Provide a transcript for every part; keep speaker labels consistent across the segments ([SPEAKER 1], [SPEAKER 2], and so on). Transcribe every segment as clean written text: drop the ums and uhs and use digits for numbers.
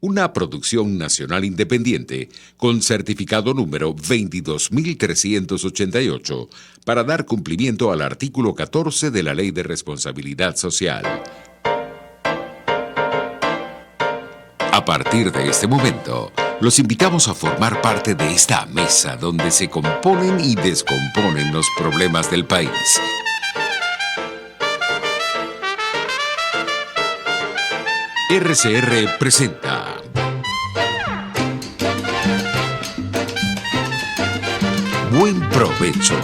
[SPEAKER 1] una producción nacional independiente con certificado número 22.388 para dar cumplimiento al artículo 14 de la Ley de Responsabilidad Social. A partir de este momento, los invitamos a formar parte de esta mesa donde se componen y descomponen los problemas del país. RCR presenta Buen Provecho.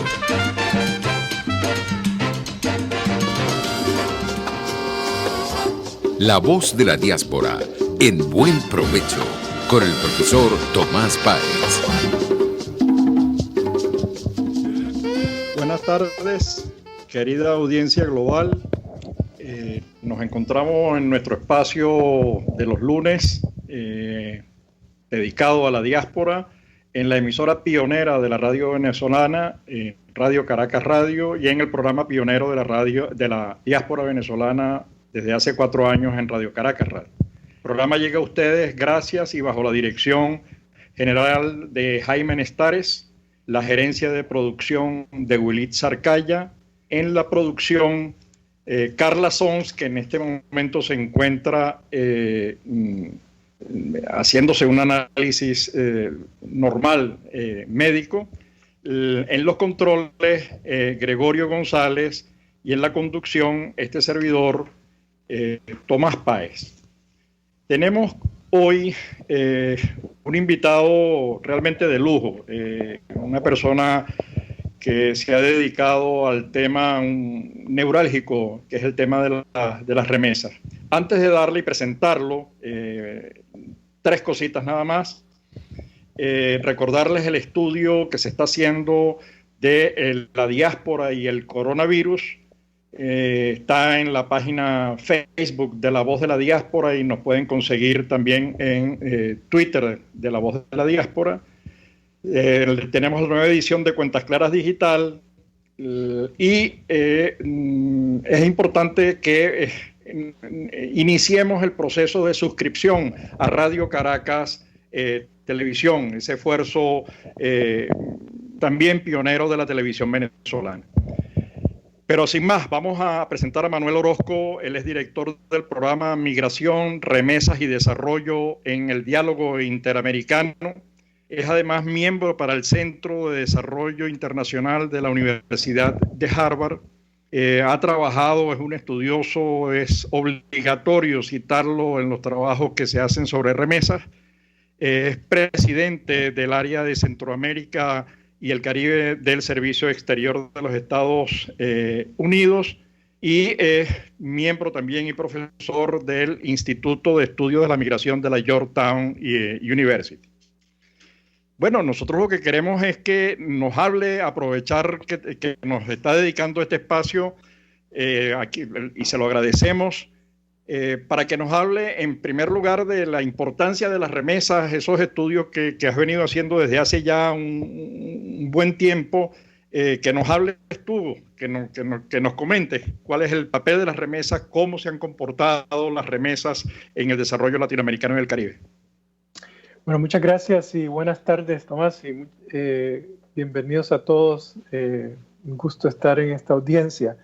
[SPEAKER 1] La voz de la diáspora en Buen Provecho, con el profesor Tomás Páez.
[SPEAKER 2] Buenas tardes, querida audiencia global. Nos encontramos en nuestro espacio de los lunes dedicado a la diáspora en la emisora pionera de la radio venezolana, Radio Caracas Radio, y en el programa pionero de la radio de la diáspora venezolana desde hace 4 años en Radio Caracas Radio. El programa llega a ustedes gracias y bajo la dirección general de Jaime Nestares, la gerencia de producción de Wilit Sarcaya, en la producción Carla Sons, que en este momento se encuentra haciéndose un análisis normal médico, en los controles Gregorio González, y en la conducción este servidor Tomás Páez. Tenemos hoy un invitado realmente de lujo, una persona que se ha dedicado al tema neurálgico, que es el tema de las remesas. Antes de darle y presentarlo, 3 cositas nada más. Recordarles el estudio que se está haciendo de la diáspora y el coronavirus. Está en la página Facebook de La Voz de la Diáspora y nos pueden conseguir también en Twitter de La Voz de la Diáspora. Tenemos la nueva edición de Cuentas Claras Digital y es importante que iniciemos el proceso de suscripción a Radio Caracas Televisión, ese esfuerzo también pionero de la televisión venezolana. Pero sin más, vamos a presentar a Manuel Orozco. Él es director del programa Migración, Remesas y Desarrollo en el Diálogo Interamericano. Es además miembro para el Centro de Desarrollo Internacional de la Universidad de Harvard. Ha trabajado, es un estudioso, es obligatorio citarlo en los trabajos que se hacen sobre remesas. Es presidente del área de Centroamérica y el Caribe del Servicio Exterior de los Estados Unidos, y es miembro también y profesor del Instituto de Estudios de la Migración de la Georgetown University. Bueno, nosotros lo que queremos es que nos hable, aprovechar que nos está dedicando este espacio aquí, y se lo agradecemos, para que nos hable en primer lugar de la importancia de las remesas, esos estudios que has venido haciendo desde hace ya un buen tiempo, que nos hables tú, que nos comentes cuál es el papel de las remesas, cómo se han comportado las remesas en el desarrollo latinoamericano y el Caribe.
[SPEAKER 3] Bueno, muchas gracias y buenas tardes, Tomás, y bienvenidos a todos. Un gusto estar en esta audiencia.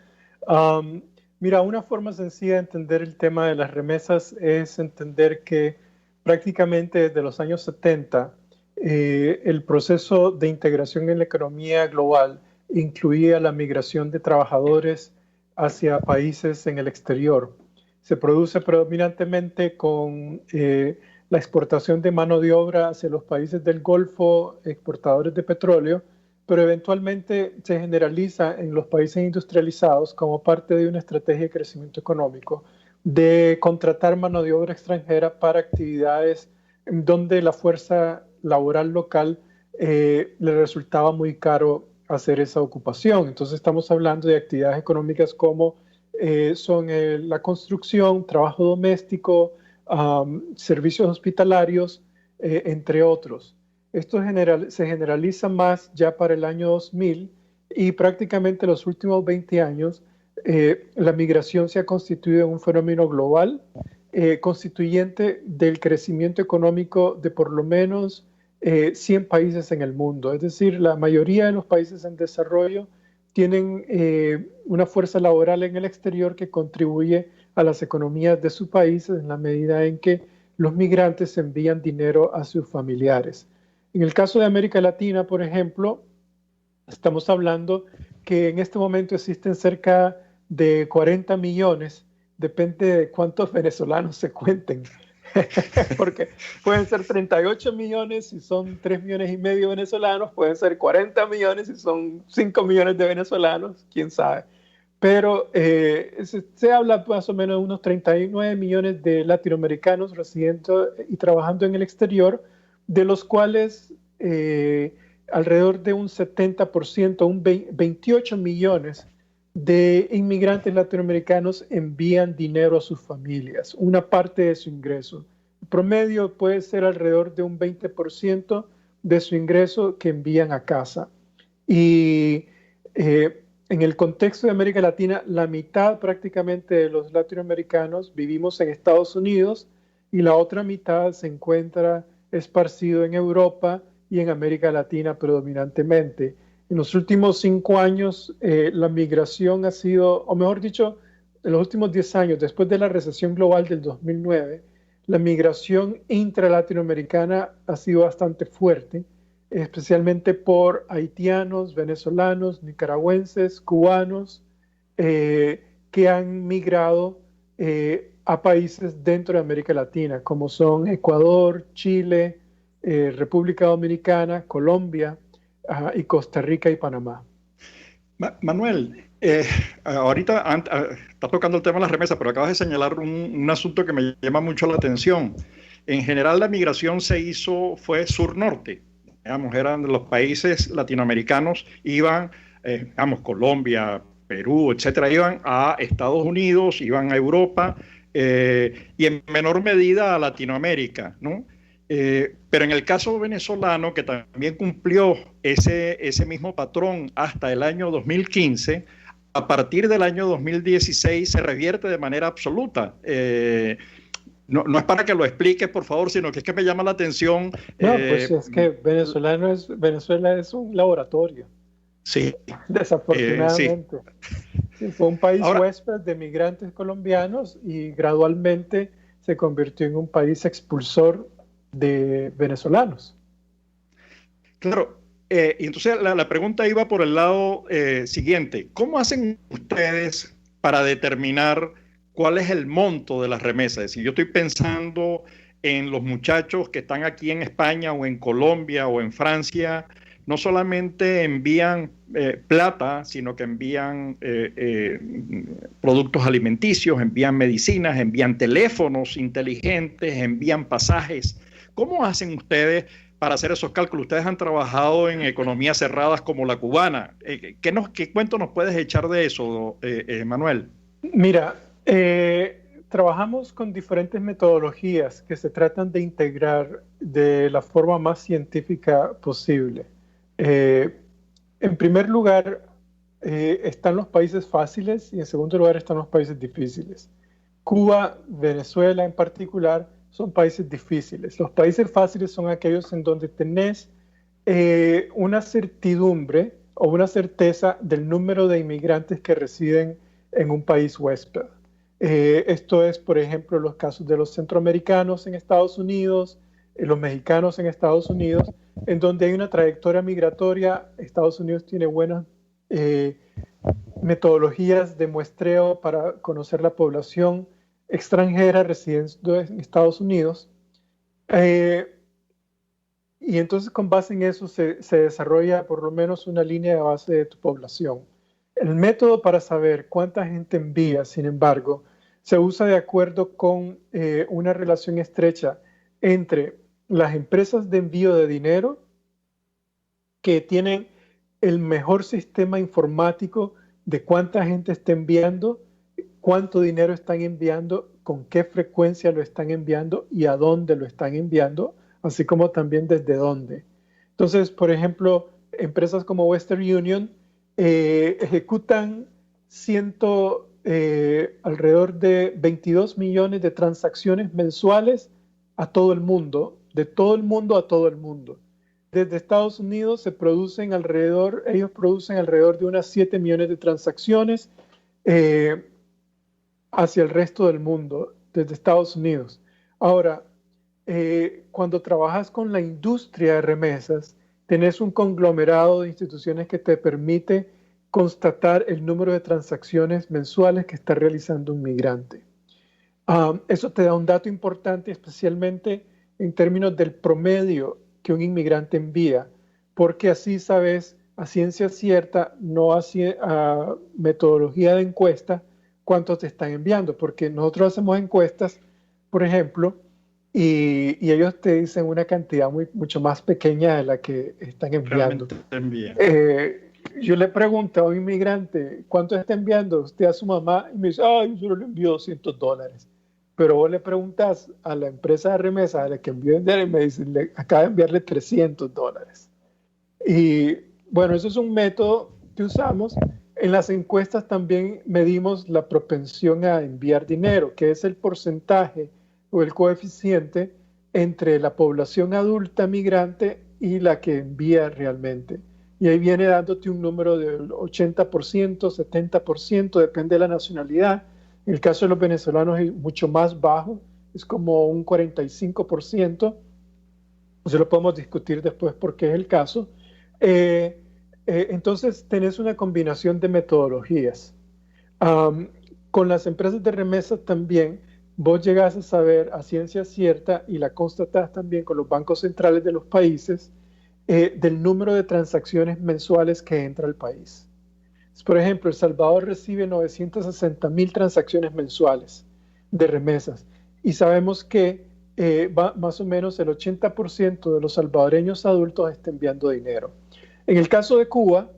[SPEAKER 3] Mira, una forma sencilla de entender el tema de las remesas es entender que prácticamente desde los años 70 el proceso de integración en la economía global incluía la migración de trabajadores hacia países en el exterior. Se produce predominantemente con la exportación de mano de obra hacia los países del Golfo, exportadores de petróleo, pero eventualmente se generaliza en los países industrializados como parte de una estrategia de crecimiento económico de contratar mano de obra extranjera para actividades donde la fuerza laboral local le resultaba muy caro hacer esa ocupación. Entonces estamos hablando de actividades económicas como son la construcción, trabajo doméstico, servicios hospitalarios, entre otros. Esto se generaliza más ya para el año 2000 y prácticamente los últimos 20 años la migración se ha constituido en un fenómeno global constituyente del crecimiento económico de por lo menos 100 países en el mundo. Es decir, la mayoría de los países en desarrollo tienen una fuerza laboral en el exterior que contribuye a las economías de sus países en la medida en que los migrantes envían dinero a sus familiares. En el caso de América Latina, por ejemplo, estamos hablando que en este momento existen cerca de 40 millones, depende de cuántos venezolanos se cuenten, porque pueden ser 38 millones si son 3 millones y medio venezolanos, pueden ser 40 millones si son 5 millones de venezolanos, quién sabe. Pero se habla más o menos de unos 39 millones de latinoamericanos residentes y trabajando en el exterior, de los cuales alrededor de un 70%, 28 millones de inmigrantes latinoamericanos envían dinero a sus familias, una parte de su ingreso. El promedio puede ser alrededor de un 20% de su ingreso que envían a casa. Y en el contexto de América Latina, la mitad prácticamente de los latinoamericanos vivimos en Estados Unidos y la otra mitad se encuentra esparcido en Europa y en América Latina predominantemente. En los últimos 5 años, la migración ha sido, o mejor dicho, en los últimos 10 años, después de la recesión global del 2009, la migración intralatinoamericana ha sido bastante fuerte, especialmente por haitianos, venezolanos, nicaragüenses, cubanos, que han migrado a países dentro de América Latina, como son Ecuador, Chile, República Dominicana, Colombia, y Costa Rica y Panamá.
[SPEAKER 2] Manuel, ahorita está tocando el tema de las remesas, pero acabas de señalar un asunto que me llama mucho la atención. En general, la migración fue sur-norte. Digamos, eran los países latinoamericanos, iban, Colombia, Perú, etcétera, iban a Estados Unidos, iban a Europa y en menor medida a Latinoamérica, ¿no? Pero en el caso venezolano, que también cumplió ese mismo patrón hasta el año 2015, a partir del año 2016 se revierte de manera absoluta. No es para que lo expliques, por favor, sino que es que me llama la atención.
[SPEAKER 3] No, pues es que Venezuela es un laboratorio.
[SPEAKER 2] Sí.
[SPEAKER 3] Desafortunadamente. Sí, fue un país huésped de migrantes colombianos y gradualmente se convirtió en un país expulsor de venezolanos.
[SPEAKER 2] Claro, y entonces la pregunta iba por el lado siguiente. ¿Cómo hacen ustedes para determinar cuál es el monto de las remesas? Es decir, yo estoy pensando en los muchachos que están aquí en España o en Colombia o en Francia, no solamente envían plata, sino que envían productos alimenticios, envían medicinas, envían teléfonos inteligentes, envían pasajes. ¿Cómo hacen ustedes para hacer esos cálculos? Ustedes han trabajado en economías cerradas como la cubana. ¿Qué cuento nos puedes echar de eso, Manuel?
[SPEAKER 3] Mira, trabajamos con diferentes metodologías que se tratan de integrar de la forma más científica posible. En primer lugar, están los países fáciles y en segundo lugar están los países difíciles. Cuba, Venezuela en particular, son países difíciles. Los países fáciles son aquellos en donde tenés una certidumbre o una certeza del número de inmigrantes que residen en un país huésped. Esto es, por ejemplo, los casos de los centroamericanos en Estados Unidos, los mexicanos en Estados Unidos, en donde hay una trayectoria migratoria. Estados Unidos tiene buenas metodologías de muestreo para conocer la población extranjera residiendo en Estados Unidos. Y entonces con base en eso se desarrolla por lo menos una línea de base de tu población. El método para saber cuánta gente envía, sin embargo, se usa de acuerdo con una relación estrecha entre las empresas de envío de dinero que tienen el mejor sistema informático de cuánta gente está enviando, cuánto dinero están enviando, con qué frecuencia lo están enviando y a dónde lo están enviando, así como también desde dónde. Entonces, por ejemplo, empresas como Western Union ejecutan alrededor de 22 millones de transacciones mensuales a todo el mundo, de todo el mundo a todo el mundo. Desde Estados Unidos ellos producen alrededor de unas 7 millones de transacciones hacia el resto del mundo, desde Estados Unidos. Ahora, cuando trabajas con la industria de remesas, tenés un conglomerado de instituciones que te permite constatar el número de transacciones mensuales que está realizando un migrante. Eso te da un dato importante, especialmente en términos del promedio que un inmigrante envía, porque así sabes a ciencia cierta, no a metodología de encuesta, cuántos te están enviando, porque nosotros hacemos encuestas, por ejemplo, y ellos te dicen una cantidad mucho más pequeña de la que están enviando. Yo le pregunto a un inmigrante, ¿cuánto está enviando usted a su mamá? Y me dice, yo solo le envío $200. Pero vos le preguntas a la empresa de remesa a la que envió dinero y me dicen, le acaba de enviarle $300. Y bueno, eso es un método que usamos. En las encuestas también medimos la propensión a enviar dinero, que es el porcentaje o el coeficiente entre la población adulta migrante y la que envía realmente. Y ahí viene dándote un número del 80%, 70%, depende de la nacionalidad. En el caso de los venezolanos es mucho más bajo, es como un 45%. Eso lo podemos discutir después porque es el caso. Entonces tenés una combinación de metodologías. Con las empresas de remesas también, vos llegás a saber a ciencia cierta y la constatás también con los bancos centrales de los países del número de transacciones mensuales que entra al país. Por ejemplo, El Salvador recibe 960,000 transacciones mensuales de remesas y sabemos que más o menos el 80% de los salvadoreños adultos está enviando dinero. En el caso de Cuba,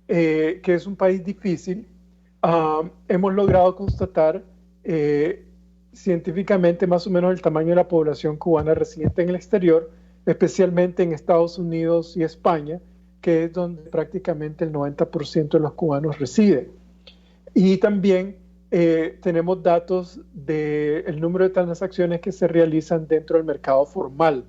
[SPEAKER 3] que es un país difícil, hemos logrado constatar científicamente más o menos el tamaño de la población cubana residente en el exterior, especialmente en Estados Unidos y España, que es donde prácticamente el 90% de los cubanos residen. Y también tenemos datos del número de transacciones que se realizan dentro del mercado formal.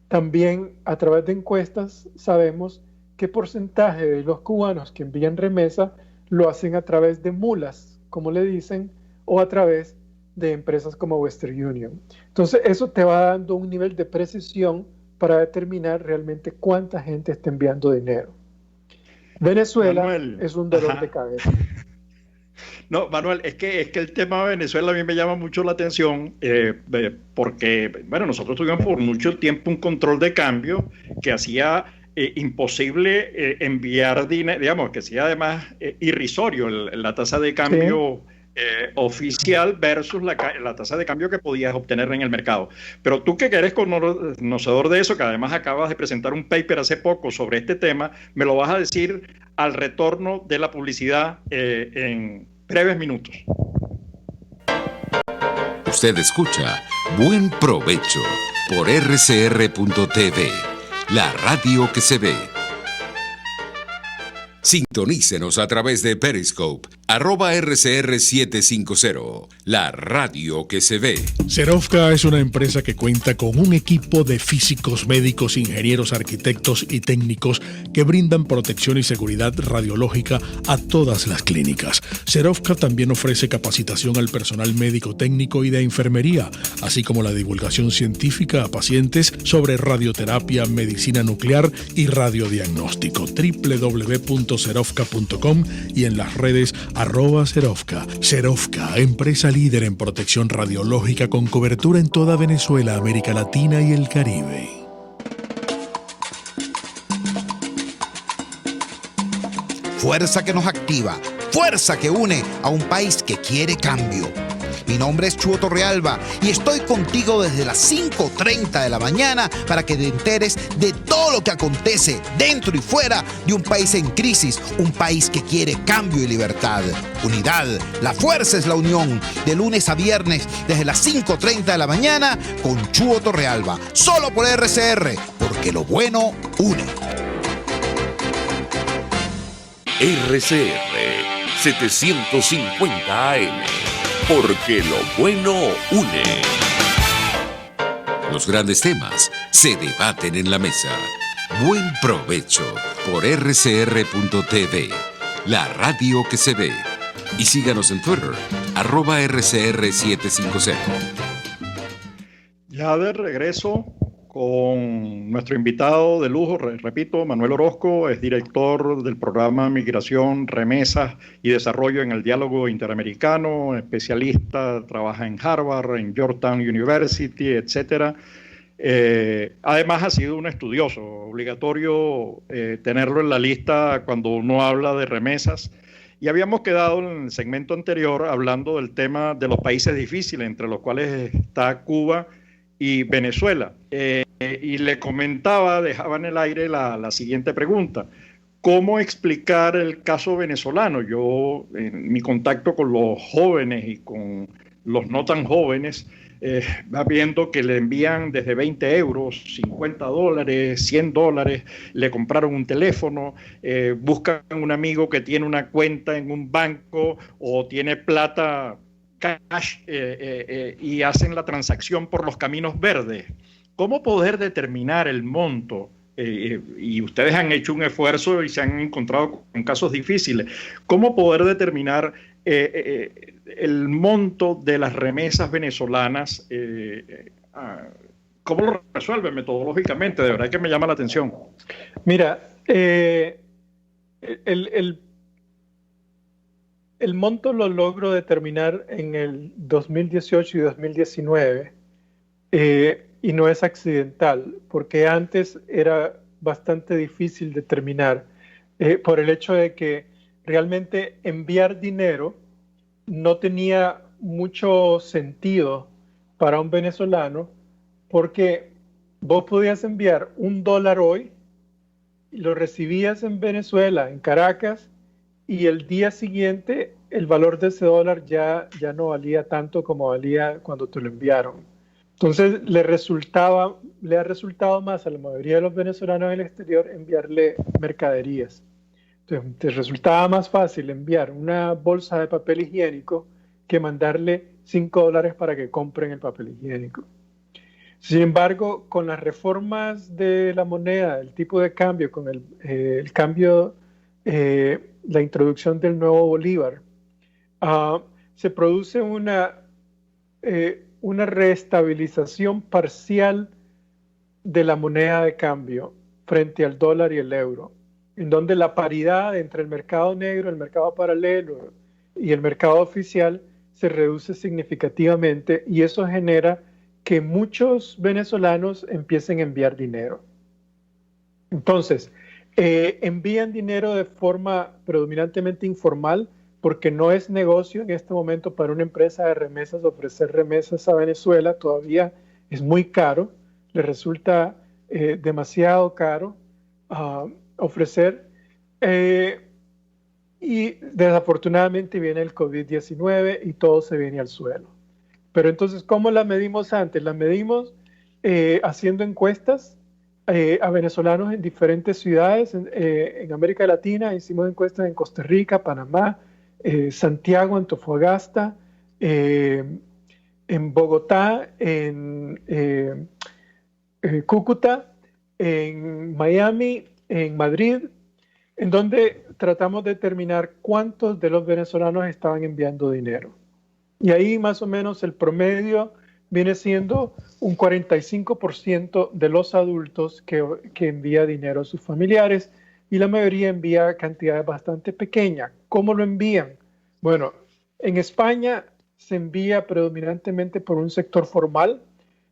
[SPEAKER 3] También a través de encuestas sabemos qué porcentaje de los cubanos que envían remesa lo hacen a través de mulas, como le dicen, o a través de empresas como Western Union. Entonces eso te va dando un nivel de precisión para determinar realmente cuánta gente está enviando dinero. Venezuela, Manuel, es un dolor de cabeza.
[SPEAKER 2] No, Manuel, es que el tema de Venezuela a mí me llama mucho la atención porque, bueno, nosotros tuvimos por mucho tiempo un control de cambio que hacía imposible enviar dinero, digamos, que hacía además irrisorio la tasa de cambio. Sí. Oficial versus la tasa de cambio que podías obtener en el mercado. Pero tú que eres conocedor de eso, que además acabas de presentar un paper hace poco sobre este tema, me lo vas a decir al retorno de la publicidad en breves minutos.
[SPEAKER 1] Usted escucha Buen Provecho por rcr.tv, la radio que se ve. Sintonícenos a través de Periscope, @RCR750, la radio que se ve.
[SPEAKER 4] Serovka es una empresa que cuenta con un equipo de físicos, médicos, ingenieros, arquitectos y técnicos que brindan protección y seguridad radiológica a todas las clínicas. Serovka también ofrece capacitación al personal médico técnico y de enfermería, así como la divulgación científica a pacientes sobre radioterapia, medicina nuclear y radiodiagnóstico. www.serovka.com y en las redes @Serovka. Serovka, empresa líder en protección radiológica con cobertura en toda Venezuela, América Latina y el Caribe.
[SPEAKER 5] Fuerza que nos activa, fuerza que une a un país que quiere cambio. Mi nombre es Chuo Torrealba y estoy contigo desde las 5:30 de la mañana para que te enteres de todo lo que acontece dentro y fuera de un país en crisis, un país que quiere cambio y libertad. Unidad, la fuerza es la unión, de lunes a viernes desde las 5:30 de la mañana con Chuo Torrealba, solo por RCR, porque lo bueno une.
[SPEAKER 1] RCR
[SPEAKER 6] 750 AM, porque lo bueno une.
[SPEAKER 1] Los grandes temas se debaten en la mesa. Buen provecho por rcr.tv, la radio que se ve. Y síganos en Twitter, @RCR750.
[SPEAKER 2] Ya de regreso con nuestro invitado de lujo, repito, Manuel Orozco, es director del programa Migración, Remesas y Desarrollo en el Diálogo Interamericano, especialista, trabaja en Harvard, en Georgetown University, etcétera. Además ha sido un estudioso, obligatorio tenerlo en la lista cuando uno habla de remesas. Y habíamos quedado en el segmento anterior hablando del tema de los países difíciles, entre los cuales está Cuba y Venezuela. Y le comentaba, dejaba en el aire la siguiente pregunta. ¿Cómo explicar el caso venezolano? Yo, en mi contacto con los jóvenes y con los no tan jóvenes, va viendo que le envían desde 20 euros, 50 dólares, 100 dólares, le compraron un teléfono, buscan un amigo que tiene una cuenta en un banco o tiene plata cash y hacen la transacción por los caminos verdes. ¿Cómo poder determinar el monto? Y ustedes han hecho un esfuerzo y se han encontrado con casos difíciles. ¿Cómo poder determinar el monto de las remesas venezolanas? ¿Cómo lo resuelven metodológicamente? De verdad que me llama la atención.
[SPEAKER 3] Mira, el monto lo logro determinar en el 2018 y 2019 y no es accidental, porque antes era bastante difícil determinar por el hecho de que realmente enviar dinero no tenía mucho sentido para un venezolano, porque vos podías enviar $1 hoy y lo recibías en Venezuela, en Caracas, y el día siguiente el valor de ese dólar ya no valía tanto como valía cuando te lo enviaron. Entonces le ha resultado más a la mayoría de los venezolanos en el exterior enviarle mercaderías. Entonces te resultaba más fácil enviar una bolsa de papel higiénico que mandarle $5 para que compren el papel higiénico. Sin embargo, con las reformas de la moneda, el tipo de cambio, con el cambio, la introducción del nuevo bolívar, se produce una reestabilización parcial de la moneda de cambio frente al dólar y el euro, en donde la paridad entre el mercado negro, el mercado paralelo y el mercado oficial se reduce significativamente, y eso genera que muchos venezolanos empiecen a enviar dinero. Entonces, envían dinero de forma predominantemente informal, porque no es negocio en este momento para una empresa de remesas ofrecer remesas a Venezuela. Todavía es muy caro, le resulta demasiado caro ofrecer. Y desafortunadamente viene el COVID-19 y todo se viene al suelo. Pero entonces, ¿cómo la medimos antes? La medimos haciendo encuestas a venezolanos en diferentes ciudades en América Latina. Hicimos encuestas en Costa Rica, Panamá, Santiago, Antofagasta, en Bogotá, en Cúcuta, en Miami, en Madrid, en donde tratamos de determinar cuántos de los venezolanos estaban enviando dinero. Y ahí más o menos el promedio viene siendo un 45% de los adultos que envía dinero a sus familiares, y la mayoría envía cantidades bastante pequeñas. ¿Cómo lo envían? Bueno, en España se envía predominantemente por un sector formal,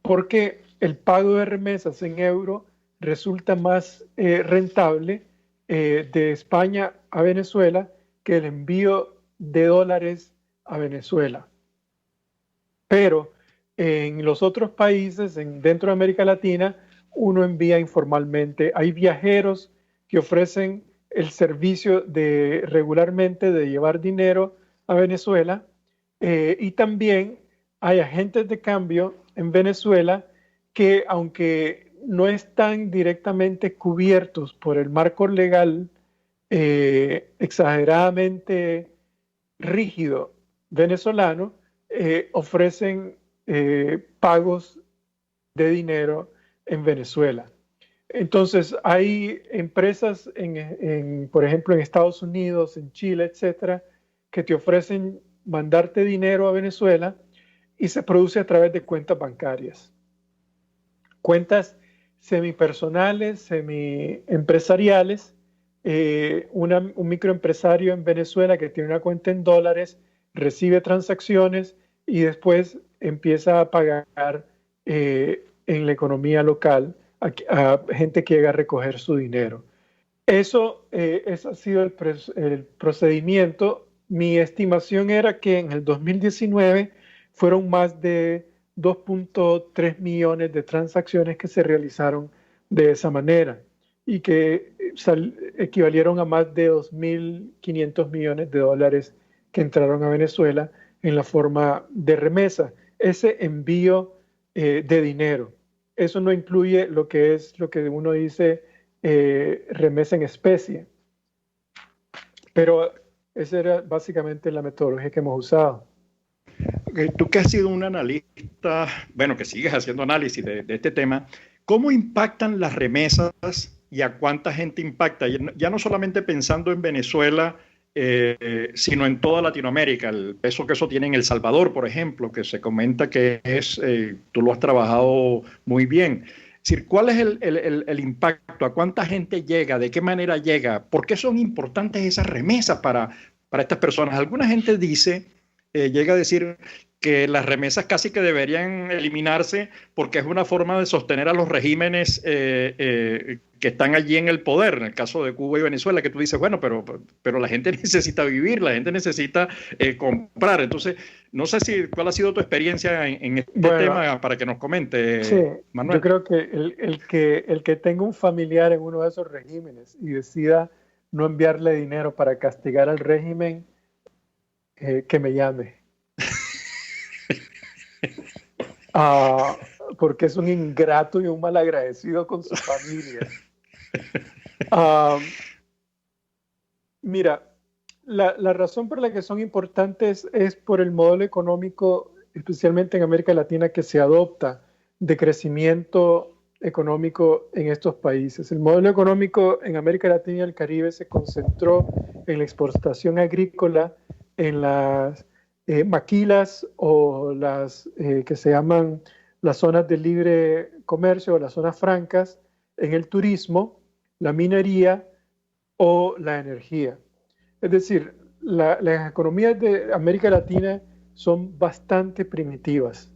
[SPEAKER 3] porque el pago de remesas en euro resulta más rentable de España a Venezuela que el envío de dólares a Venezuela. Pero en los otros países, dentro de América Latina, uno envía informalmente. Hay viajeros que ofrecen el servicio regularmente de llevar dinero a Venezuela, y también hay agentes de cambio en Venezuela que, aunque no están directamente cubiertos por el marco legal exageradamente rígido venezolano, ofrecen pagos de dinero en Venezuela. Entonces, hay empresas, por ejemplo, en Estados Unidos, en Chile, etcétera, que te ofrecen mandarte dinero a Venezuela y se produce a través de cuentas bancarias. Cuentas semipersonales, semiempresariales. Un microempresario en Venezuela que tiene una cuenta en dólares recibe transacciones y después empieza a pagar en la economía local a gente que llega a recoger su dinero. Eso ha sido el procedimiento. Mi estimación era que en el 2019 fueron más de 2.3 millones de transacciones que se realizaron de esa manera y que equivalieron a más de 2.500 millones de dólares que entraron a Venezuela en la forma de remesa. Ese envío de dinero. Eso no incluye lo que uno dice remesa en especie. Pero esa era básicamente la metodología que hemos usado.
[SPEAKER 2] Tú que has sido un analista, bueno, que sigues haciendo análisis de este tema, ¿cómo impactan las remesas y a cuánta gente impacta? Ya no solamente pensando en Venezuela, sino en toda Latinoamérica, el peso que eso tiene en El Salvador, por ejemplo, que se comenta que tú lo has trabajado muy bien. Es decir, ¿cuál es el impacto? ¿A cuánta gente llega? ¿De qué manera llega? ¿Por qué son importantes esas remesas para estas personas? Alguna gente dice, llega a decir que las remesas casi que deberían eliminarse porque es una forma de sostener a los regímenes que están allí en el poder, en el caso de Cuba y Venezuela, que tú dices, bueno, pero la gente necesita vivir, la gente necesita comprar. Entonces, no sé cuál ha sido tu experiencia en este tema para que nos comente,
[SPEAKER 3] sí,
[SPEAKER 2] Manuel.
[SPEAKER 3] Yo creo que el que tenga un familiar en uno de esos regímenes y decida no enviarle dinero para castigar al régimen, que me llame. Porque es un ingrato y un malagradecido con su familia. Mira, la razón por la que son importantes es por el modelo económico, especialmente en América Latina, que se adopta de crecimiento económico en estos países. El modelo económico en América Latina y el Caribe se concentró en la exportación agrícola, en las maquilas o las que se llaman las zonas de libre comercio o las zonas francas, en el turismo, la minería o la energía. Es decir, las economías de América Latina son bastante primitivas.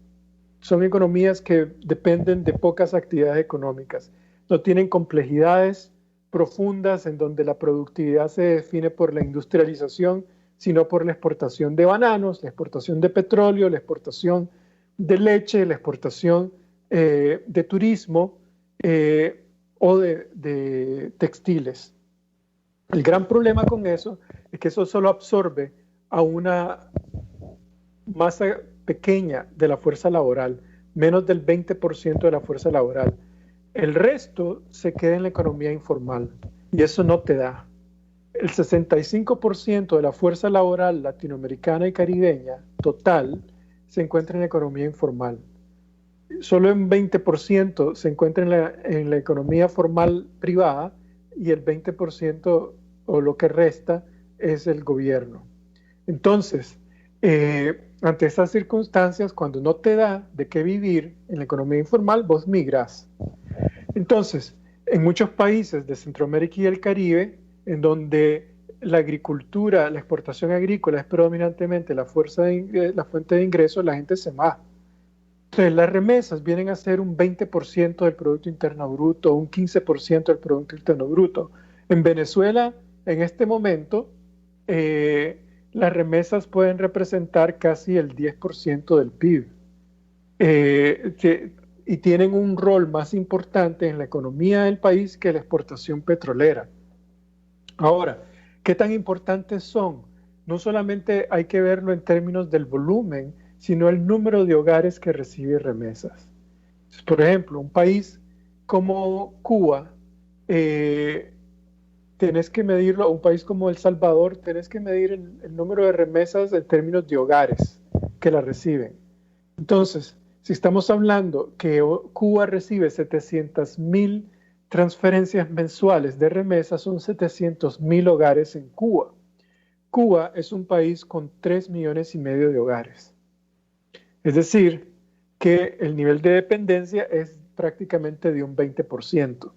[SPEAKER 3] Son economías que dependen de pocas actividades económicas. No tienen complejidades profundas en donde la productividad se define por la industrialización, sino por la exportación de bananos, la exportación de petróleo, la exportación de leche, la exportación de turismo o de textiles. El gran problema con eso es que eso solo absorbe a una masa pequeña de la fuerza laboral, menos del 20% de la fuerza laboral. El resto se queda en la economía informal y eso no te da. El 65% de la fuerza laboral latinoamericana y caribeña total se encuentra en la economía informal. Solo un 20% se encuentra en la economía formal privada y el 20% o lo que resta es el gobierno. Entonces, ante estas circunstancias, cuando no te da de qué vivir en la economía informal, vos migras. Entonces, en muchos países de Centroamérica y el Caribe, en donde la agricultura, la exportación agrícola es predominantemente la fuente de ingresos, la gente se va. Entonces, las remesas vienen a ser un 20% del Producto Interno Bruto, un 15% del Producto Interno Bruto. En Venezuela, en este momento, las remesas pueden representar casi el 10% del PIB. Y tienen un rol más importante en la economía del país que la exportación petrolera. Ahora, ¿qué tan importantes son? No solamente hay que verlo en términos del volumen, sino el número de hogares que recibe remesas. Por ejemplo, un país como Cuba tenés que medirlo, un país como El Salvador, tenés que medir el número de remesas en términos de hogares que la reciben. Entonces, si estamos hablando que Cuba recibe 700,000 transferencias mensuales de remesas, son 700,000 hogares en Cuba. Cuba es un país con 3,5 millones de hogares. Es decir, que el nivel de dependencia es prácticamente de un 20%.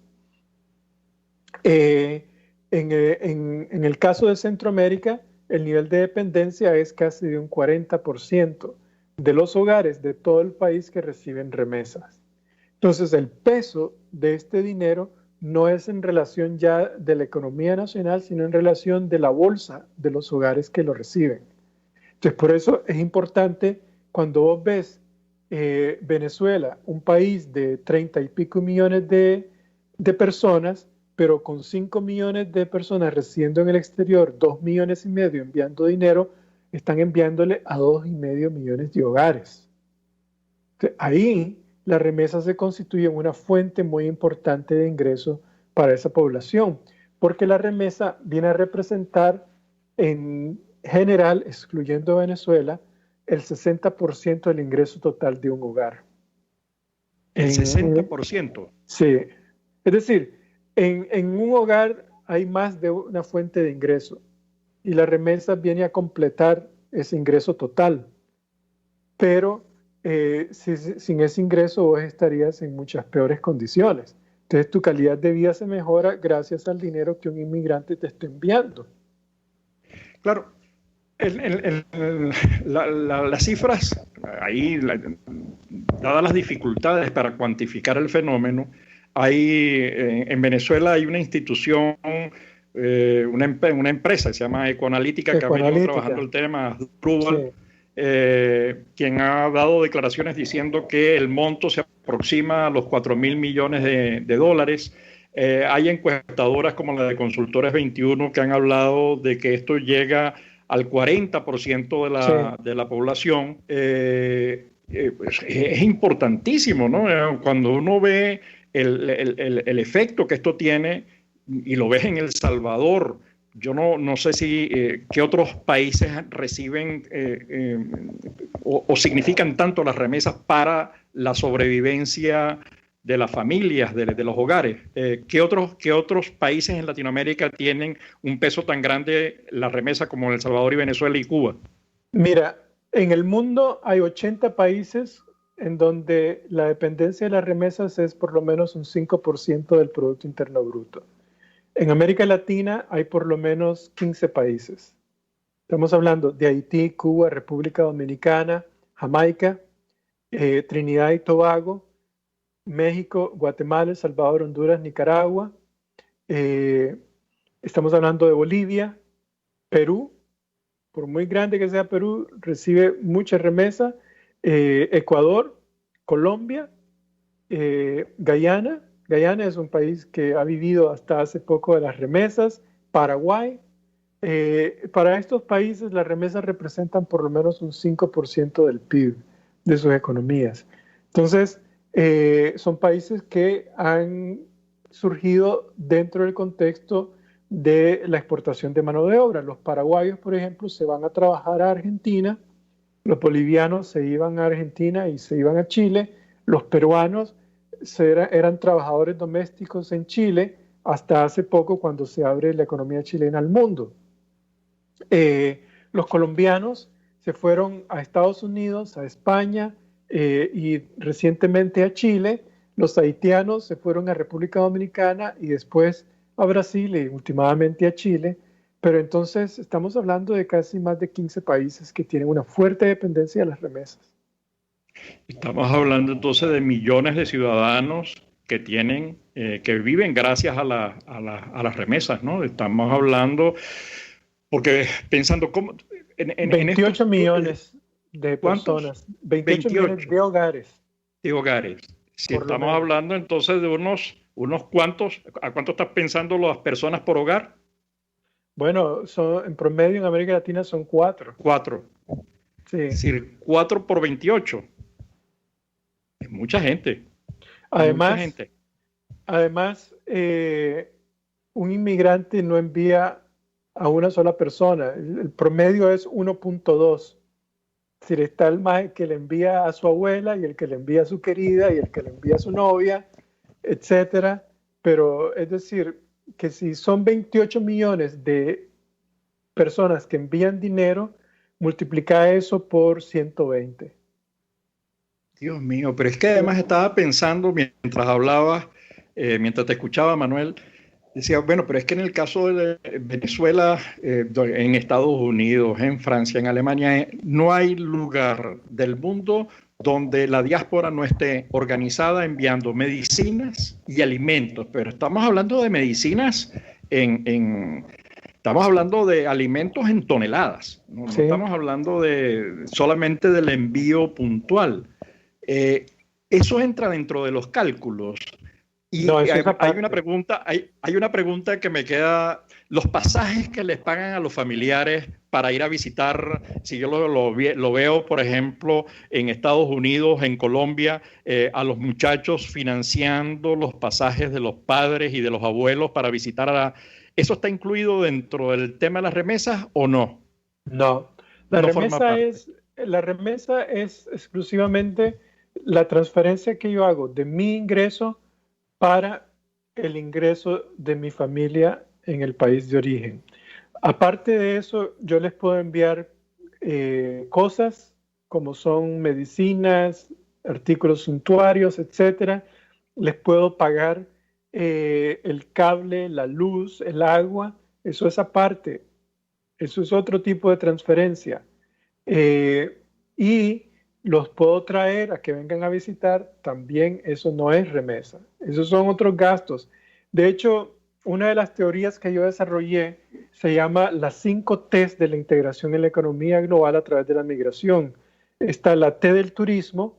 [SPEAKER 3] En el caso de Centroamérica, el nivel de dependencia es casi de un 40% de los hogares de todo el país que reciben remesas. Entonces, el peso de este dinero no es en relación ya de la economía nacional, sino en relación de la bolsa de los hogares que lo reciben. Entonces, por eso es importante cuando vos ves Venezuela, un país de 30 y pico millones de personas, pero con 5 millones de personas residiendo en el exterior, 2,5 millones enviando dinero, están enviándole a 2,5 millones de hogares. Entonces, ahí la remesa se constituye en una fuente muy importante de ingreso para esa población, porque la remesa viene a representar en general, excluyendo Venezuela, el 60% del ingreso total de un hogar.
[SPEAKER 2] ¿El 60%?
[SPEAKER 3] Sí. Es decir, en un hogar hay más de una fuente de ingreso y la remesa viene a completar ese ingreso total. Pero sin ese ingreso vos estarías en muchas peores condiciones. Entonces tu calidad de vida se mejora gracias al dinero que un inmigrante te está enviando.
[SPEAKER 2] Claro. Las cifras, ahí, dadas las dificultades para cuantificar el fenómeno, en Venezuela hay una institución, una empresa, se llama Ecoanalítica, que ha venido trabajando el tema, Drupal, quien ha dado declaraciones diciendo que el monto se aproxima a los 4,000 millones de dólares. Hay encuestadoras como la de Consultores 21 que han hablado de que esto llega al 40% de la población. Pues es importantísimo, ¿no? Cuando uno ve el efecto que esto tiene y lo ves en El Salvador, yo no sé si qué otros países reciben o significan tanto las remesas para la sobrevivencia de las familias, de los hogares. ¿Qué otros países en Latinoamérica tienen un peso tan grande la remesa como El Salvador y Venezuela y Cuba?
[SPEAKER 3] Mira, en el mundo hay 80 países en donde la dependencia de las remesas es por lo menos un 5% del Producto Interno Bruto. En América Latina hay por lo menos 15 países. Estamos hablando de Haití, Cuba, República Dominicana, Jamaica, Trinidad y Tobago, México, Guatemala, El Salvador, Honduras, Nicaragua. Estamos hablando de Bolivia, Perú. Por muy grande que sea Perú, recibe mucha remesa. Ecuador, Colombia, Guyana. Guyana es un país que ha vivido hasta hace poco de las remesas. Paraguay. Para estos países las remesas representan por lo menos un 5% del PIB de sus economías. Entonces, son países que han surgido dentro del contexto de la exportación de mano de obra. Los paraguayos, por ejemplo, se van a trabajar a Argentina, los bolivianos se iban a Argentina y se iban a Chile, los peruanos eran trabajadores domésticos en Chile hasta hace poco cuando se abre la economía chilena al mundo. Los colombianos se fueron a Estados Unidos, a España y recientemente a Chile. Los haitianos se fueron a República Dominicana y después a Brasil y últimamente a Chile. Pero entonces estamos hablando de casi más de 15 países que tienen una fuerte dependencia de las remesas.
[SPEAKER 2] Estamos hablando entonces de millones de ciudadanos que tienen, que viven gracias a las remesas, ¿no? Estamos hablando, porque pensando cómo...
[SPEAKER 3] 28 millones de personas, 28 millones de hogares.
[SPEAKER 2] De hogares. Si estamos hablando entonces de unos cuantos, ¿a cuánto estás pensando las personas por hogar?
[SPEAKER 3] Bueno, en promedio en América Latina son 4.
[SPEAKER 2] 4. Sí. Es decir, 4 por 28. Es mucha gente.
[SPEAKER 3] Además, un inmigrante no envía a una sola persona. El promedio es 1.2. Si está el maje que le envía a su abuela y el que le envía a su querida y el que le envía a su novia, etcétera. Pero es decir, que si son 28 millones de personas que envían dinero, multiplica eso por 120.
[SPEAKER 2] Dios mío, pero es que además estaba pensando mientras hablabas, mientras te escuchaba, Manuel, decía, bueno, pero es que en el caso de Venezuela, en Estados Unidos, en Francia, en Alemania, no hay lugar del mundo donde la diáspora no esté organizada enviando medicinas y alimentos, pero estamos hablando de medicinas estamos hablando de alimentos en toneladas, no estamos hablando solamente del envío puntual. Eso entra dentro de los cálculos. Y no, hay una pregunta que me queda, los pasajes que les pagan a los familiares para ir a visitar, si yo lo veo, por ejemplo, en Estados Unidos, en Colombia, a los muchachos financiando los pasajes de los padres y de los abuelos para visitar ¿eso está incluido dentro del tema de las remesas o no?
[SPEAKER 3] No, la remesa es exclusivamente la transferencia que yo hago de mi ingreso para el ingreso de mi familia en el país de origen. Aparte de eso, yo les puedo enviar cosas como son medicinas, artículos suntuarios, etcétera. Les puedo pagar el cable, la luz, el agua. Eso es aparte. Eso es otro tipo de transferencia. Y los puedo traer a que vengan a visitar, también eso no es remesa. Esos son otros gastos. De hecho, una de las teorías que yo desarrollé se llama las 5 T's de la integración en la economía global a través de la migración. Está la T del turismo,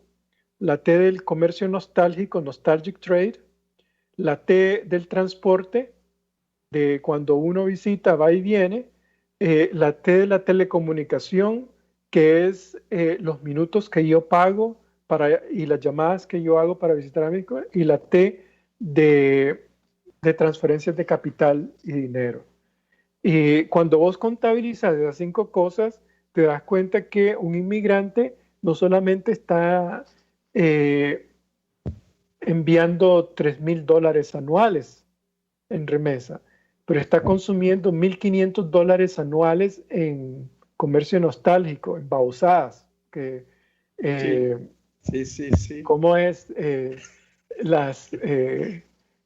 [SPEAKER 3] la T del comercio nostálgico, nostalgic trade, la T del transporte, de cuando uno visita, va y viene, la T de la telecomunicación, que es los minutos que yo pago y las llamadas que yo hago para visitar a México, y la T de transferencias de capital y dinero. Y cuando vos contabilizas esas 5 cosas, te das cuenta que un inmigrante no solamente está enviando $3,000 anuales en remesa, pero está consumiendo $1,500 anuales en comercio nostálgico, en babosadas, que
[SPEAKER 2] sí.
[SPEAKER 3] ¿Cómo es?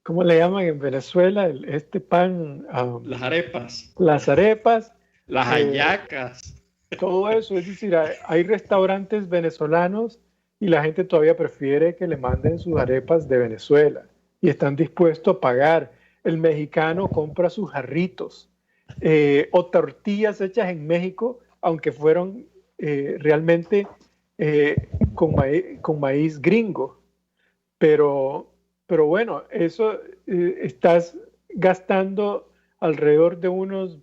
[SPEAKER 3] ¿Cómo le llaman en Venezuela? Este pan.
[SPEAKER 2] Las arepas.
[SPEAKER 3] Las arepas.
[SPEAKER 2] Las hallacas.
[SPEAKER 3] Todo eso. Es decir, hay restaurantes venezolanos y la gente todavía prefiere que le manden sus arepas de Venezuela y están dispuestos a pagar. El mexicano compra sus jarritos o tortillas hechas en México, aunque fueron realmente con maíz gringo. Pero bueno, eso estás gastando alrededor de unos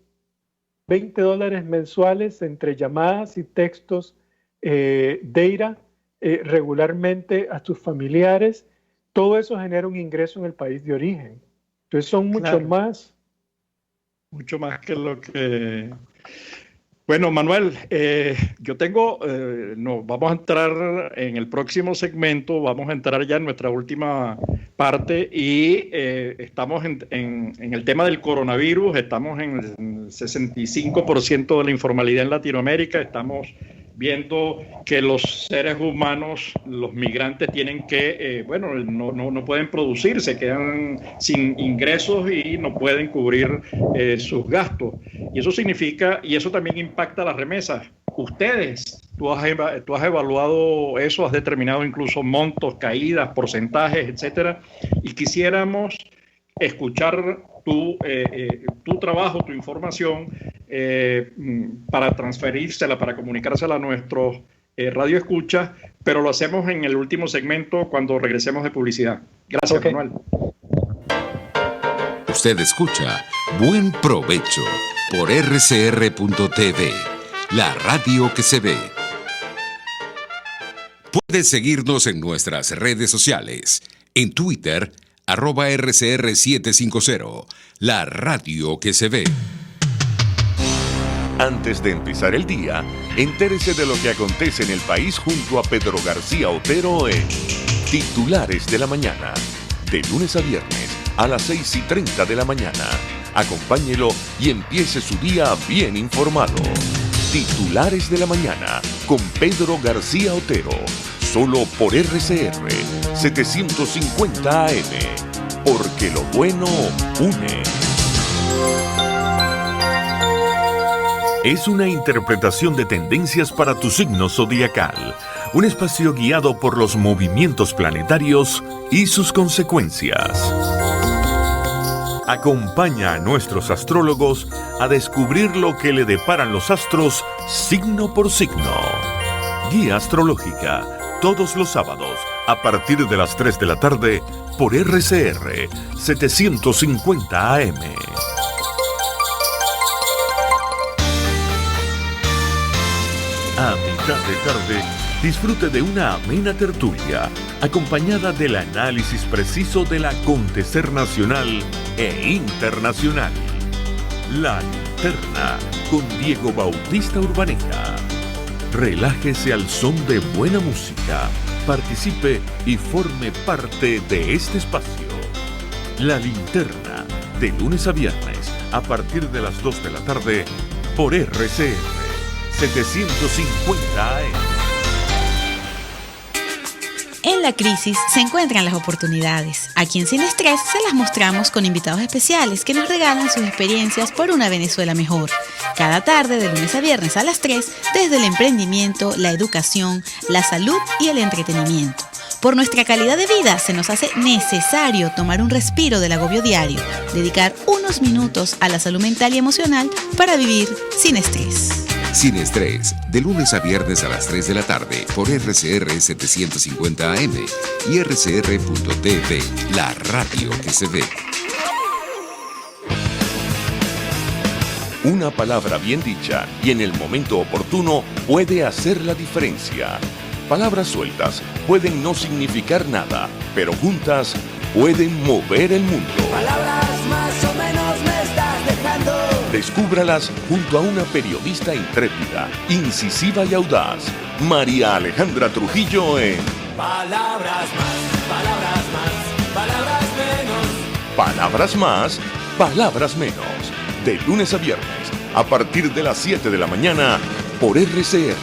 [SPEAKER 3] $20 mensuales entre llamadas y textos, data, regularmente a tus familiares. Todo eso genera un ingreso en el país de origen. Entonces son mucho más.
[SPEAKER 2] Mucho más que lo que... Bueno, Manuel, vamos a entrar en el próximo segmento, vamos a entrar ya en nuestra última parte y estamos en el tema del coronavirus, estamos en el 65% de la informalidad en Latinoamérica, estamos viendo que los seres humanos, los migrantes tienen que, no pueden producir, se quedan sin ingresos y no pueden cubrir sus gastos. Y eso significa, y eso también impacta las remesas. Ustedes, tú has evaluado eso, has determinado incluso montos, caídas, porcentajes, etcétera, y quisiéramos escuchar tu trabajo, tu información, para transferírsela, para comunicársela a nuestros radio escuchas, pero lo hacemos en el último segmento cuando regresemos de publicidad. Gracias, okay. Manuel.
[SPEAKER 1] Usted escucha Buen Provecho por rcr.tv, la radio que se ve. Puede seguirnos en nuestras redes sociales, en Twitter, @RCR750, la radio que se ve.
[SPEAKER 6] Antes de empezar el día, entérese de lo que acontece en el país junto a Pedro García Otero en Titulares de la Mañana, de lunes a viernes a las 6:30 de la mañana. Acompáñelo y empiece su día bien informado. Titulares de la Mañana con Pedro García Otero, solo por RCR 750 AM, porque lo bueno une. Es una interpretación de tendencias para tu signo zodiacal, un espacio guiado por los movimientos planetarios y sus consecuencias. Acompaña a nuestros astrólogos a descubrir lo que le deparan los astros signo por signo. Guía astrológica, todos los sábados, a partir de las 3 de la tarde, por RCR 750 AM. A mitad de tarde, disfrute de una amena tertulia, acompañada del análisis preciso del acontecer nacional e internacional. La Linterna, con Diego Bautista Urbaneja. Relájese al son de buena música, participe y forme parte de este espacio. La Linterna, de lunes a viernes, a partir de las 2 de la tarde, por RCR 750 AM.
[SPEAKER 7] En la crisis se encuentran las oportunidades. Aquí en Sin Estrés se las mostramos con invitados especiales que nos regalan sus experiencias por una Venezuela mejor. Cada tarde, de lunes a viernes a las 3, desde el emprendimiento, la educación, la salud y el entretenimiento. Por nuestra calidad de vida se nos hace necesario tomar un respiro del agobio diario, dedicar unos minutos a la salud mental y emocional para vivir sin estrés.
[SPEAKER 1] Sin Estrés, de lunes a viernes a las 3 de la tarde por RCR 750 AM y RCR.tv, la radio que se ve.
[SPEAKER 6] Una palabra bien dicha y en el momento oportuno puede hacer la diferencia. Palabras sueltas pueden no significar nada, pero juntas pueden mover el mundo.
[SPEAKER 8] Palabras más o menos me estás dejando.
[SPEAKER 6] Descúbralas junto a una periodista intrépida, incisiva y audaz, María Alejandra Trujillo en
[SPEAKER 8] Palabras más, palabras más, palabras menos.
[SPEAKER 6] Palabras más, palabras menos. De lunes a viernes, a partir de las 7 de la mañana, por RCR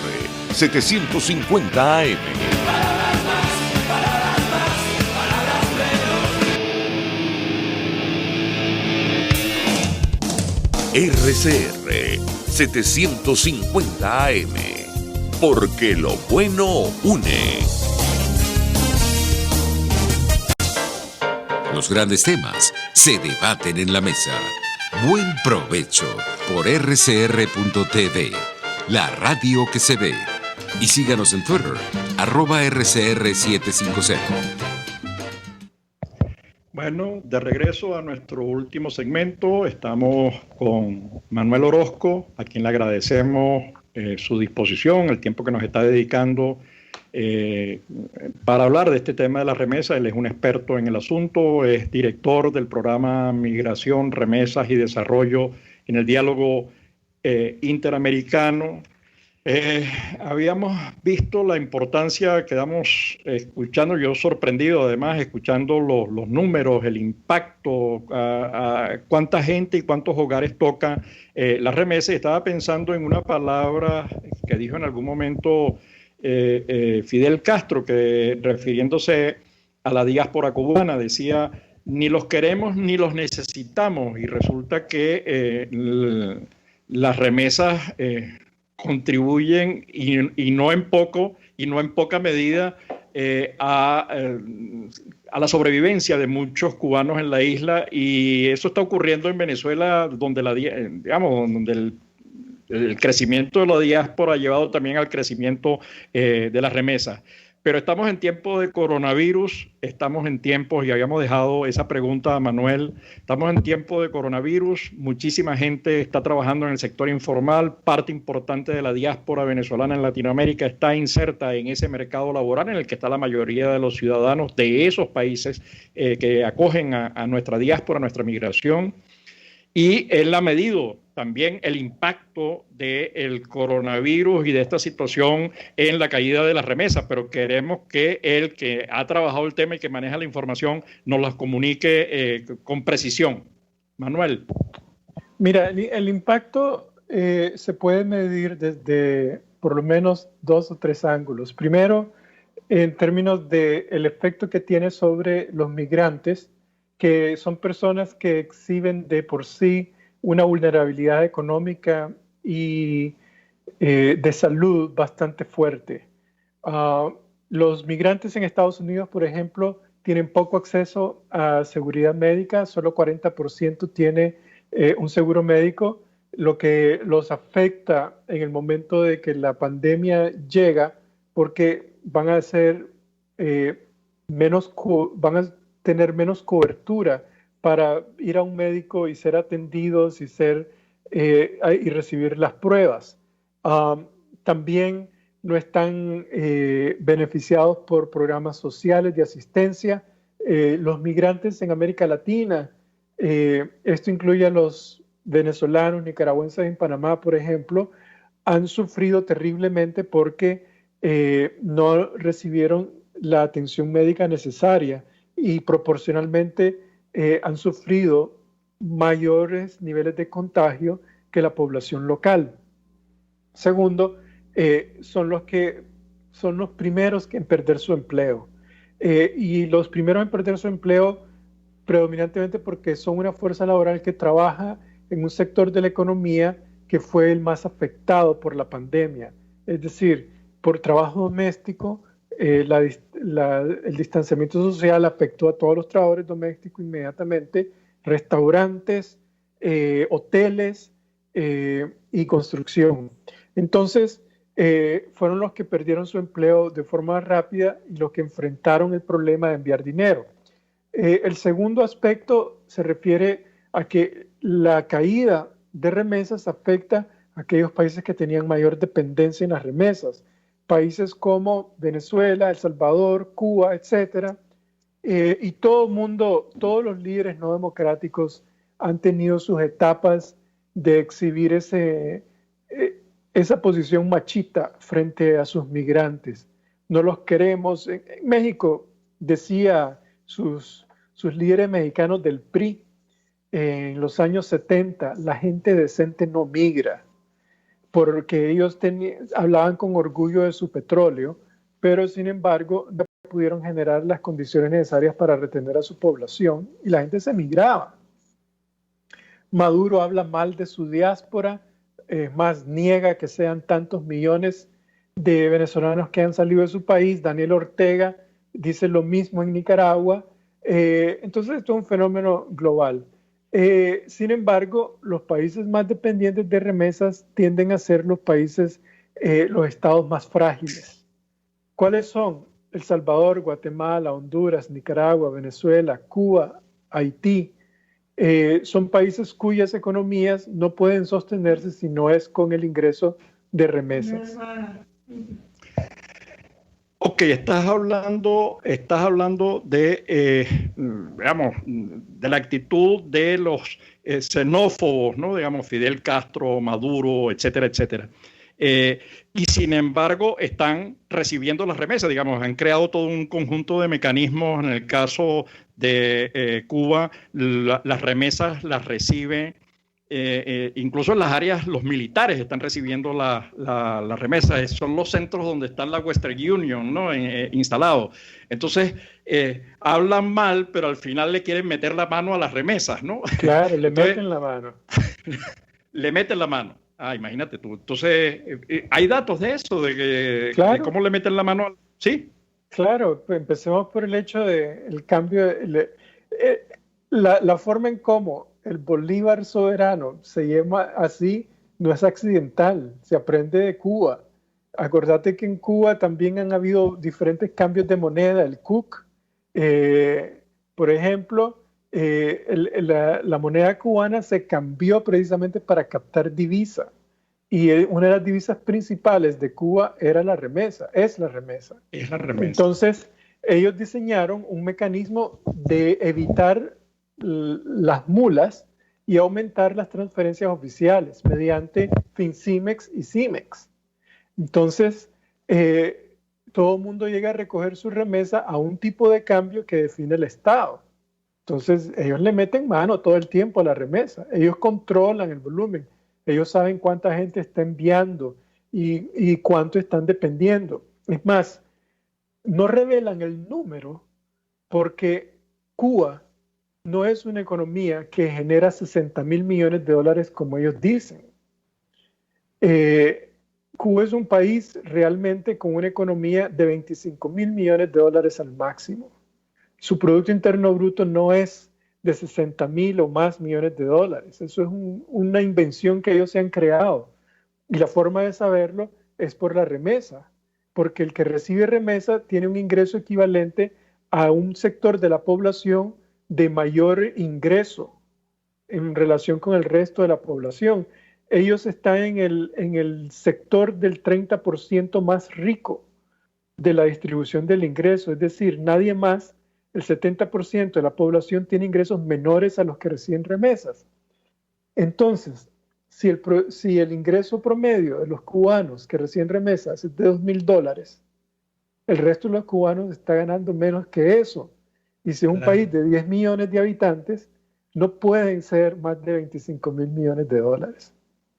[SPEAKER 6] 750 AM.
[SPEAKER 8] Palabras más, palabras más, palabras menos.
[SPEAKER 6] RCR 750 AM, porque lo bueno une.
[SPEAKER 1] Los grandes temas se debaten en la mesa. Buen provecho por RCR.tv, la radio que se ve. Y síganos en Twitter, @RCR750.
[SPEAKER 2] Bueno, de regreso a nuestro último segmento, estamos con Manuel Orozco, a quien le agradecemos su disposición, el tiempo que nos está dedicando para hablar de este tema de la remesa. Él es un experto en el asunto, es director del programa Migración, Remesas y Desarrollo en el Diálogo Interamericano. Habíamos visto la importancia, quedamos escuchando, yo sorprendido además, escuchando los números, el impacto, a cuánta gente y cuántos hogares toca la remesa. Estaba pensando en una palabra que dijo en algún momento Fidel Castro, que refiriéndose a la diáspora cubana decía: ni los queremos ni los necesitamos, y resulta que las remesas contribuyen y no en poco y no en poca medida a la sobrevivencia de muchos cubanos en la isla, y eso está ocurriendo en Venezuela, donde donde el crecimiento de la diáspora ha llevado también al crecimiento de las remesas. Pero estamos en tiempo de coronavirus, estamos en tiempos, y habíamos dejado esa pregunta a Manuel, estamos en tiempo de coronavirus, muchísima gente está trabajando en el sector informal, parte importante de la diáspora venezolana en Latinoamérica está inserta en ese mercado laboral en el que está la mayoría de los ciudadanos de esos países que acogen a nuestra diáspora, a nuestra migración. Y él ha medido también el impacto del coronavirus y de esta situación en la caída de las remesas, pero queremos que él, que ha trabajado el tema y que maneja la información, nos las comunique con precisión. Manuel.
[SPEAKER 3] Mira, el impacto se puede medir desde por lo menos 2 o 3 ángulos. Primero, en términos del efecto que tiene sobre los migrantes, que son personas que exhiben de por sí una vulnerabilidad económica y de salud bastante fuerte. Los migrantes en Estados Unidos, por ejemplo, tienen poco acceso a seguridad médica, solo 40% tiene un seguro médico, lo que los afecta en el momento de que la pandemia llega, porque van a ser van a tener menos cobertura para ir a un médico y ser atendidos y recibir las pruebas. También no están beneficiados por programas sociales de asistencia. Los migrantes en América Latina, esto incluye a los venezolanos, nicaragüenses en Panamá, por ejemplo, han sufrido terriblemente porque no recibieron la atención médica necesaria y proporcionalmente han sufrido mayores niveles de contagio que la población local. Segundo, son los primeros en perder su empleo. Y los primeros en perder su empleo predominantemente porque son una fuerza laboral que trabaja en un sector de la economía que fue el más afectado por la pandemia. Es decir, por trabajo doméstico, el distanciamiento social afectó a todos los trabajadores domésticos inmediatamente, restaurantes, hoteles y construcción. Entonces, fueron los que perdieron su empleo de forma rápida y los que enfrentaron el problema de enviar dinero. El segundo aspecto se refiere a que la caída de remesas afecta a aquellos países que tenían mayor dependencia en las remesas. Países como Venezuela, El Salvador, Cuba, etc. Y todos los líderes no democráticos han tenido sus etapas de exhibir esa posición machista frente a sus migrantes. No los queremos. En México, decía sus líderes mexicanos del PRI en los años 70, la gente decente no migra, porque ellos hablaban con orgullo de su petróleo, pero sin embargo no pudieron generar las condiciones necesarias para retener a su población y la gente se migraba. Maduro habla mal de su diáspora, más niega que sean tantos millones de venezolanos que han salido de su país. Daniel Ortega dice lo mismo en Nicaragua. Entonces esto es un fenómeno global. Sin embargo, los países más dependientes de remesas tienden a ser los estados más frágiles. ¿Cuáles son? El Salvador, Guatemala, Honduras, Nicaragua, Venezuela, Cuba, Haití. Son países cuyas economías no pueden sostenerse si no es con el ingreso de remesas.
[SPEAKER 2] Ok, estás hablando de, digamos, de la actitud de los xenófobos, ¿no? Digamos, Fidel Castro, Maduro, etcétera, etcétera. Y sin embargo están recibiendo las remesas, digamos, han creado todo un conjunto de mecanismos. En el caso de Cuba, las remesas las reciben, incluso en las áreas, los militares están recibiendo las remesas. Son los centros donde está la Western Union, ¿no? Instalado. Entonces, hablan mal, pero al final le quieren meter la mano a las remesas, ¿no?
[SPEAKER 3] Claro, le meten la mano.
[SPEAKER 2] Le meten la mano. Imagínate tú. Entonces, ¿hay datos de eso? De cómo le meten la mano? ¿Sí?
[SPEAKER 3] Claro, pues empecemos por el hecho del cambio. La forma en cómo el Bolívar soberano se llama así no es accidental, se aprende de Cuba. Acordate que en Cuba también han habido diferentes cambios de moneda, el CUC. Por ejemplo, la moneda cubana se cambió precisamente para captar divisa. Y una de las divisas principales de Cuba era la remesa, es la remesa.
[SPEAKER 2] Es la remesa.
[SPEAKER 3] Entonces, ellos diseñaron un mecanismo de evitar las mulas y aumentar las transferencias oficiales mediante Fincimex y Cimex. Entonces, todo el mundo llega a recoger su remesa a un tipo de cambio que define el Estado. Entonces, ellos le meten mano todo el tiempo a la remesa. Ellos controlan el volumen. Ellos saben cuánta gente está enviando y cuánto están dependiendo. Es más, no revelan el número porque Cuba no es una economía que genera 60.000 millones de dólares como ellos dicen. Cuba es un país realmente con una economía de 25.000 millones de dólares al máximo. Su Producto Interno Bruto no es de 60.000 o más millones de dólares. Eso es una invención que ellos se han creado. Y la forma de saberlo es por la remesa, porque el que recibe remesa tiene un ingreso equivalente a un sector de la población de mayor ingreso en relación con el resto de la población. Ellos están en el sector del 30% más rico de la distribución del ingreso, es decir, nadie más. El 70% de la población tiene ingresos menores a los que reciben remesas. Entonces, si el ingreso promedio de los cubanos que reciben remesas es de $2.000, el resto de los cubanos está ganando menos que eso. Y si es un país de 10 millones de habitantes, no pueden ser más de 25.000 millones de dólares.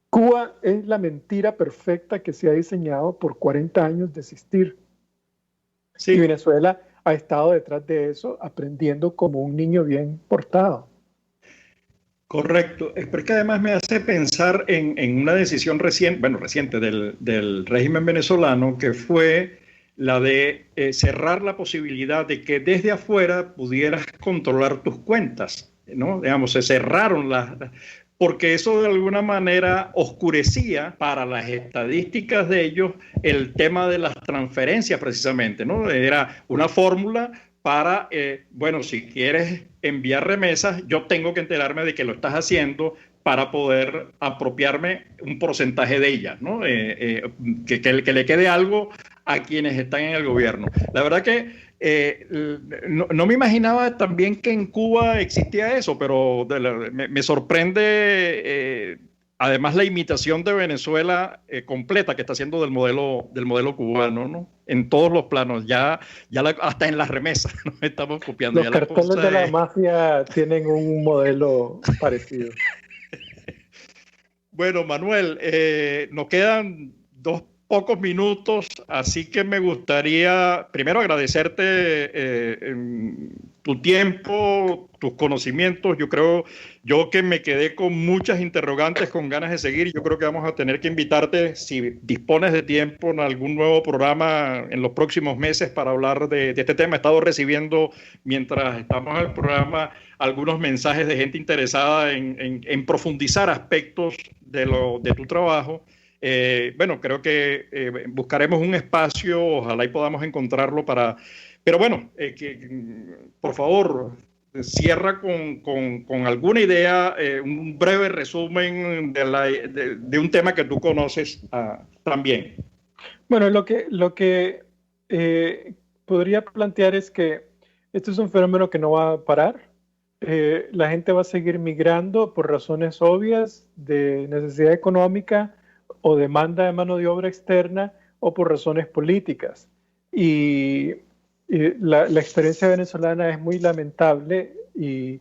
[SPEAKER 3] Cuba es la mentira perfecta que se ha diseñado por 40 años de existir. Sí. Y Venezuela ha estado detrás de eso, aprendiendo como un niño bien portado.
[SPEAKER 2] Correcto. Pero es que además me hace pensar en una decisión reciente del régimen venezolano, que fue la de cerrar la posibilidad de que desde afuera pudieras controlar tus cuentas, ¿no? Digamos, se cerraron porque eso de alguna manera oscurecía para las estadísticas de ellos el tema de las transferencias precisamente, ¿no? Era una fórmula para, si quieres enviar remesas, yo tengo que enterarme de que lo estás haciendo para poder apropiarme un porcentaje de ellas, ¿no? Que le quede algo a quienes están en el gobierno. La verdad que no me imaginaba también que en Cuba existía eso, pero me sorprende además la imitación de Venezuela completa que está haciendo del modelo cubano, ¿no? En todos los planos, hasta en las remesas, ¿no? Estamos copiando.
[SPEAKER 3] Los carteles de la mafia tienen un modelo parecido.
[SPEAKER 2] Bueno, Manuel, nos quedan pocos minutos, así que me gustaría primero agradecerte tu tiempo, tus conocimientos. Yo que me quedé con muchas interrogantes, con ganas de seguir. Yo creo que vamos a tener que invitarte, si dispones de tiempo, en algún nuevo programa en los próximos meses para hablar de este tema. He estado recibiendo, mientras estamos en el programa, algunos mensajes de gente interesada en profundizar aspectos de tu trabajo. Creo que buscaremos un espacio, ojalá y podamos encontrarlo pero bueno, por favor, cierra con alguna idea, un breve resumen de un tema que tú conoces también.
[SPEAKER 3] Bueno, lo que podría plantear es que esto es un fenómeno que no va a parar. La gente va a seguir migrando por razones obvias de necesidad económica o demanda de mano de obra externa o por razones políticas. Y la experiencia venezolana es muy lamentable y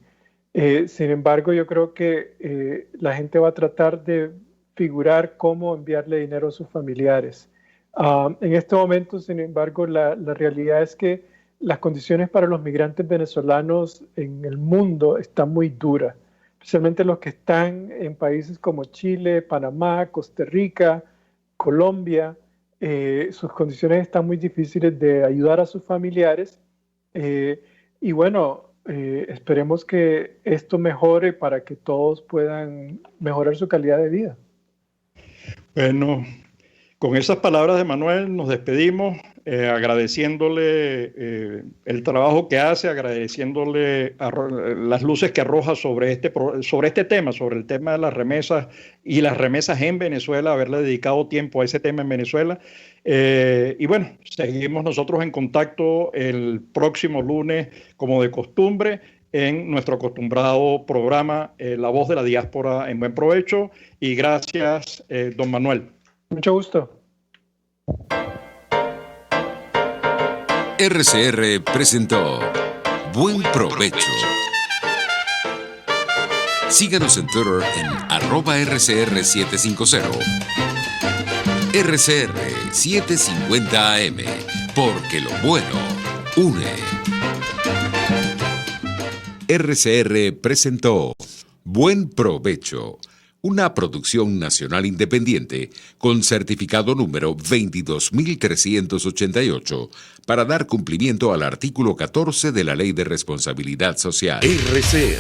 [SPEAKER 3] sin embargo yo creo que la gente va a tratar de figurar cómo enviarle dinero a sus familiares. En este momento, sin embargo, la realidad es que las condiciones para los migrantes venezolanos en el mundo están muy duras, especialmente los que están en países como Chile, Panamá, Costa Rica, Colombia. Sus condiciones están muy difíciles de ayudar a sus familiares. Y bueno, esperemos que esto mejore para que todos puedan mejorar su calidad de vida.
[SPEAKER 2] Bueno, Con esas palabras de Manuel nos despedimos, agradeciéndole el trabajo que hace, agradeciéndole las luces que arroja sobre este tema, sobre el tema de las remesas y las remesas en Venezuela, haberle dedicado tiempo a ese tema en Venezuela. Y bueno, seguimos nosotros en contacto el próximo lunes, como de costumbre, en nuestro acostumbrado programa La Voz de la Diáspora en Buen Provecho. Y gracias, don Manuel.
[SPEAKER 3] Mucho gusto.
[SPEAKER 1] RCR presentó Buen Provecho. Síganos en Twitter en @RCR750. RCR 750 AM, porque lo bueno une. RCR presentó Buen Provecho, una producción nacional independiente con certificado número 22.388 para dar cumplimiento al artículo 14 de la Ley de Responsabilidad Social.
[SPEAKER 6] RCR